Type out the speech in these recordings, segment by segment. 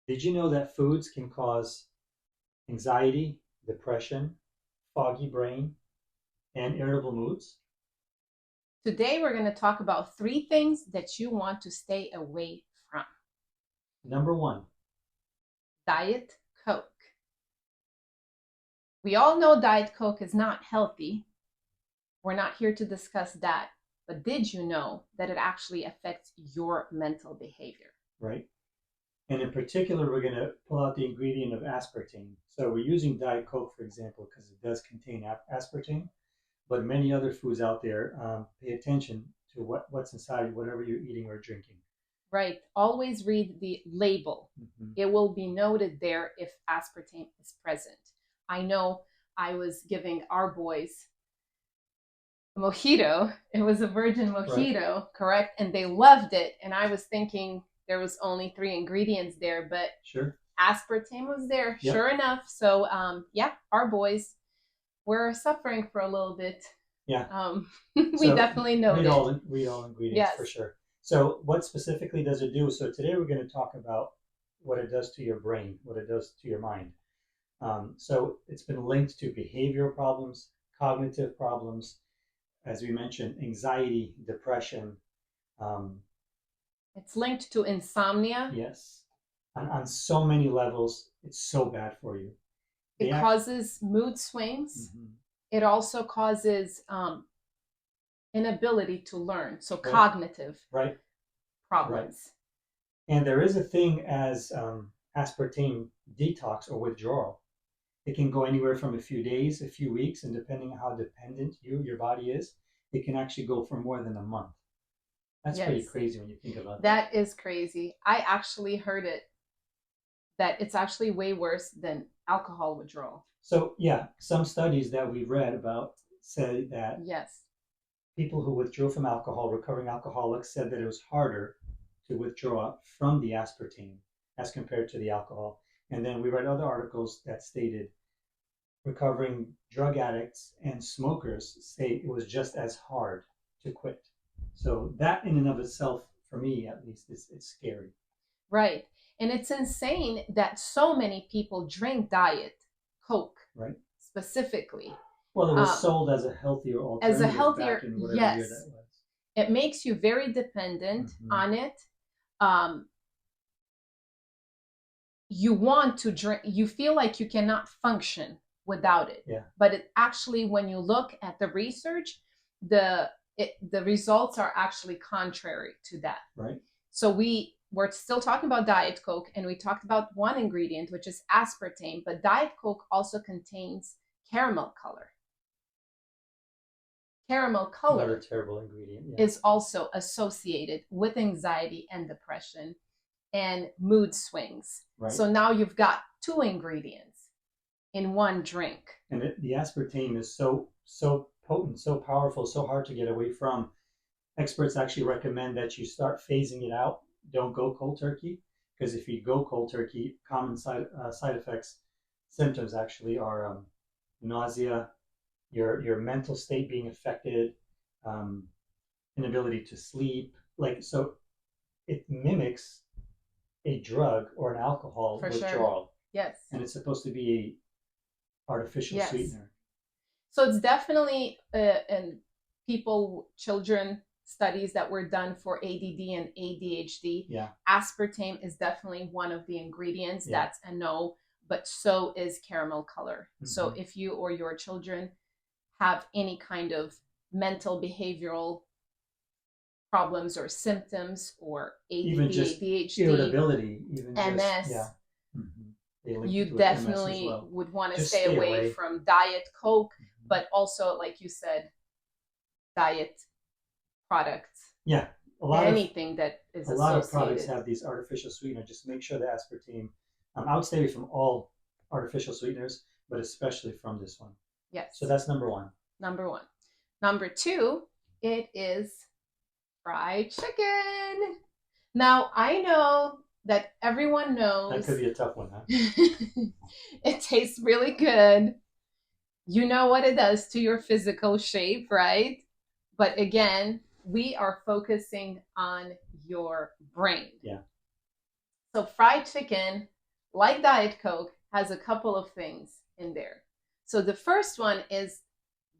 Did you know that foods can cause anxiety, depression, foggy brain, and irritable moods? Today, we're going to talk about three things that you want to stay away from. Number one, Diet Coke. We all know Diet Coke is not healthy. We're not here to discuss that. But did you know that it actually affects your mental behavior? right? And in particular, we're going to pull out the ingredient of aspartame. So we're using Diet Coke, for example, because it does contain aspartame. But many other foods out there, pay attention to what's inside whatever you're eating or drinking. Right. Always read the label. Mm-hmm. It will be noted there if aspartame is present. I know I was giving our boys a mojito. It was a virgin Right. mojito, correct? And they loved it. And I was thinking there was only three ingredients there, but Sure. aspartame was there, Yep. sure enough. So, yeah, our boys were suffering for a little bit. Yeah. We So definitely noted. read all ingredients Yes. for sure. So what specifically does it do? So today we're going to talk about what it does to your brain, what it does to your mind. So it's been linked to behavioral problems, cognitive problems, as we mentioned, anxiety, depression. Um, It's linked to insomnia. yes, on so many levels, it's so bad for you. It The act. causes mood swings. Mhm. It also causes inability to learn, so Right, cognitive right, right. problems. And there is a thing as aspartame detox or withdrawal. It can go anywhere from a few days, a few weeks, and depending on how dependent your body is, it can actually go for more than a month. That's pretty Yes, crazy when you think about that. that is crazy. I actually heard it that it's actually way worse than alcohol withdrawal. So yeah, some studies that we've read about say that Yes. people who withdrew from alcohol, recovering alcoholics, said that it was harder to withdraw from the aspartame as compared to the alcohol. And then we read other articles that stated recovering drug addicts and smokers say it was just as hard to quit. So that in and of itself, for me at least, is scary. Right. And it's insane that so many people drink Diet Coke Right. specifically. Well, it was Um, sold as a alternative back healthier, in whatever year yes, that was. it makes you very dependent Mm-hmm. on it. Um, you want to drink, you feel like you cannot function without it. Yeah. But it actually, when you look at the research, the the results are actually contrary to that. Right. So we're still talking about Diet Coke, and we talked about one ingredient, which is aspartame, but Diet Coke also contains caramel color. Caramel Another color terrible ingredient. Yeah. is also associated with anxiety and depression and mood swings. Right. So now you've got two ingredients in one drink. And the aspartame is so potent, so powerful, so hard to get away from. Experts actually recommend that you start phasing it out. Don't go cold turkey, because if you go cold turkey, common side effects, symptoms actually are nausea, your mental state being affected, um, inability to sleep. Like so, it mimics a drug or an alcohol For withdrawal, sure. Yes. and it's supposed to be a artificial Yes. sweetener. So it's definitely in people, children studies that were done for ADD and ADHD. Yeah. Aspartame is definitely one of the ingredients. Yeah. That's a no, but so is caramel color. Mm-hmm. So if you or your children have any kind of mental behavioral problems or symptoms or ADD, even just ADHD, irritability, even MS, just, yeah. Mm-hmm. You definitely well. Would want to stay away from Diet Coke, mm-hmm. but also, like you said, diet products. Yeah, anything that is a lot of products have these artificial sweeteners. Just make sure the aspartame. I would stay away from all artificial sweeteners, but especially from this one. Yes. So that's number one. Number one. Number two, it is fried chicken. Now I know that everyone knows that could be a tough one, huh? It tastes really good. You know what it does to your physical shape, right? But again, we are focusing on your brain. Yeah. So fried chicken, like Diet Coke, has a couple of things in there. So the first one is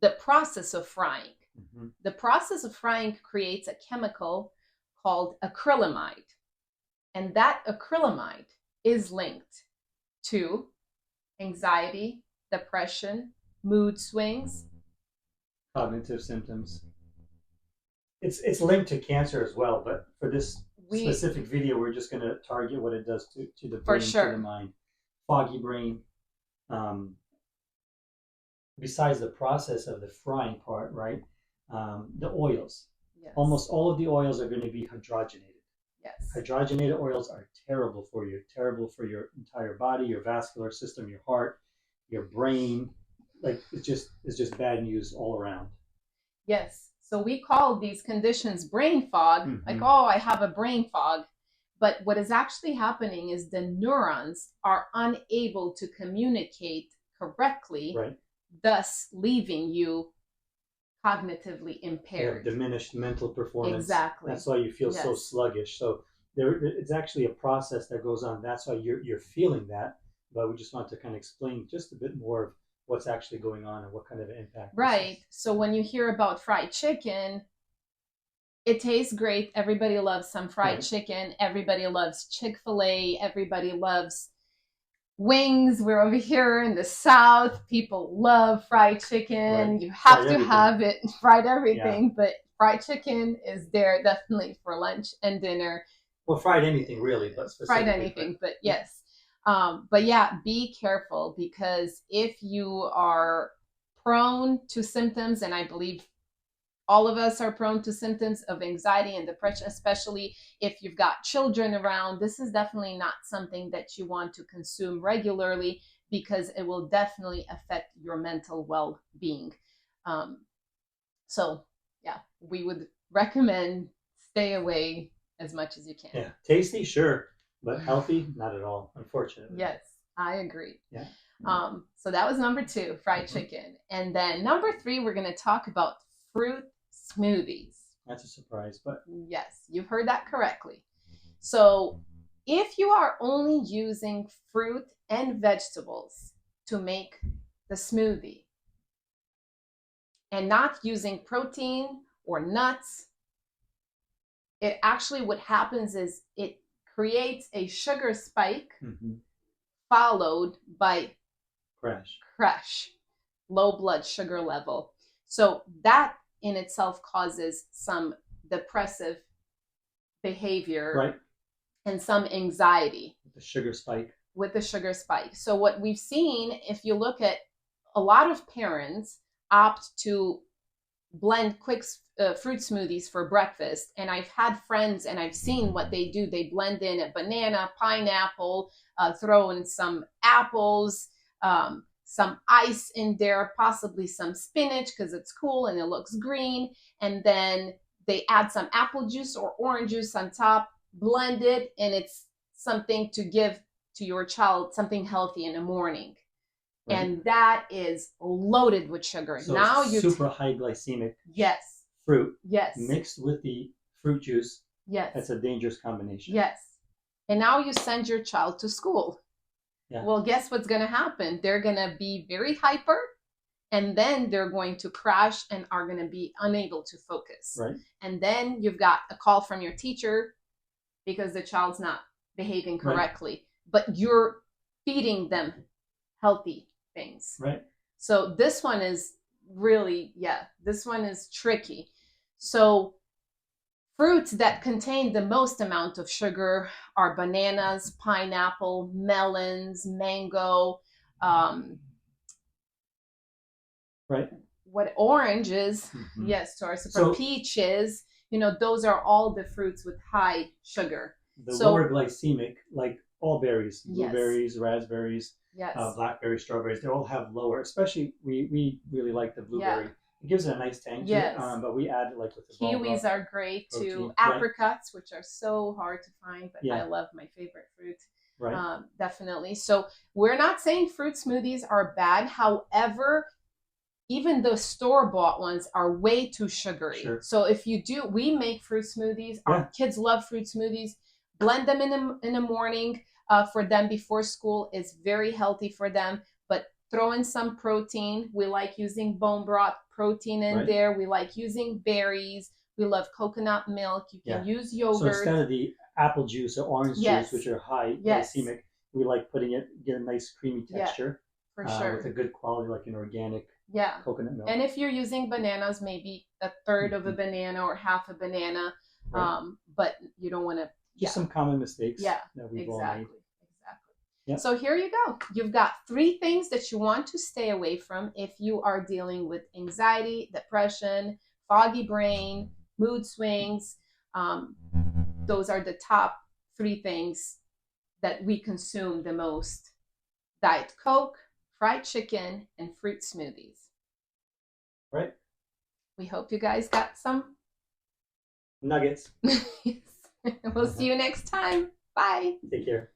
the process of frying. Mm-hmm. The process of frying creates a chemical called acrylamide. And that acrylamide is linked to anxiety, depression, mood swings, Cognitive symptoms. It's linked to cancer as well, but for this specific video, we're just going to target what it does to the brain, to the mind. Foggy brain. Besides the process of the frying part, right? The oils. Yes. Almost all of the oils are going to be hydrogenated. Yes. Hydrogenated oils are terrible for you, terrible for your entire body, your vascular system, your heart, your brain. Like it's just bad news all around. Yes. So we call these conditions brain fog, Mm-hmm. like, oh, I have a brain fog. But what is actually happening is the neurons are unable to communicate correctly, right, thus leaving you cognitively impaired. Diminished mental performance. Exactly. That's why you feel so sluggish. So it's actually a process that goes on. That's why you're feeling that. But we just want to kind of explain just a bit more of what's actually going on and what kind of impact. Right. So when you hear about fried chicken, it tastes great. Everybody loves some fried chicken. Everybody loves Chick-fil-A. Everybody loves wings. We're over here in the South. People love fried chicken. Right. You have to have it, fried everything, but fried chicken is there definitely for lunch and dinner. Well, fried anything really, but fried anything, but yes. But yeah, be careful, because if you are prone to symptoms, and I believe all of us are prone to symptoms of anxiety and depression, especially if you've got children around, this is definitely not something that you want to consume regularly, because it will definitely affect your mental well-being. So yeah, we would recommend stay away as much as you can. Yeah, tasty, sure, but healthy, not at all, unfortunately. Yes, I agree. Yeah. So that was number 2, fried chicken. And then number 3, we're going to talk about fruit smoothies. That's a surprise, but yes, you've heard that correctly. So if you are only using fruit and vegetables to make the smoothie and not using protein or nuts, it actually, what happens is it creates a sugar spike followed by crash, low blood sugar level. So that in itself causes some depressive behavior and some anxiety. With the sugar spike. So what we've seen, if you look at a lot of parents opt to blend quick fruit smoothies for breakfast, and I've had friends and I've seen what they do. They blend in a banana, pineapple, throw in some apples, some ice in there, possibly some spinach because it's cool and it looks green, and then they add some apple juice or orange juice on top, blend it, and it's something to give to your child, something healthy in the morning. And that is loaded with sugar. So now you super high glycemic. Yes. Fruit. Yes. Mixed with the fruit juice. Yes. That's a dangerous combination. Yes. And now you send your child to school. Yeah. Well, guess what's going to happen? They're going to be very hyper, and then they're going to crash and are going to be unable to focus. Right. And then you've got a call from your teacher because the child's not behaving correctly, but you're feeding them healthy things. Right. So this one is really, this one is tricky. So fruits that contain the most amount of sugar are bananas, pineapple, melons, mango, what oranges, yes, so peaches, those are all the fruits with high sugar. The lower glycemic, like all berries, blueberries, raspberries, blackberries, strawberries, they all have lower, especially we really like the blueberry. It gives it a nice tang to it, but we add with the kiwis are great too. Apricots, which are so hard to find, but I love my favorite fruit. Right. Definitely. So we're not saying fruit smoothies are bad. However, even the store-bought ones are way too sugary. Sure. So if you do, we make fruit smoothies. Our kids love fruit smoothies, blend them in the morning for them before school is very healthy for them. But throw in some protein. We like using bone broth protein in there. We like using berries. We love coconut milk. You can use yogurt. So instead of the apple juice or orange juice, which are high glycemic, we like putting it, get a nice creamy texture. For sure. With a good quality, like an organic coconut milk. And if you're using bananas, maybe a third of a banana or half a banana. But you don't want to. Just some common mistakes that we've all made. Yep. So here you go. You've got 3 things that you want to stay away from if you are dealing with anxiety, depression, foggy brain, mood swings. Those are the top 3 things that we consume the most: Diet Coke, fried chicken, and fruit smoothies. Right. We hope you guys got some nuggets. We'll see you next time. Bye. Take care.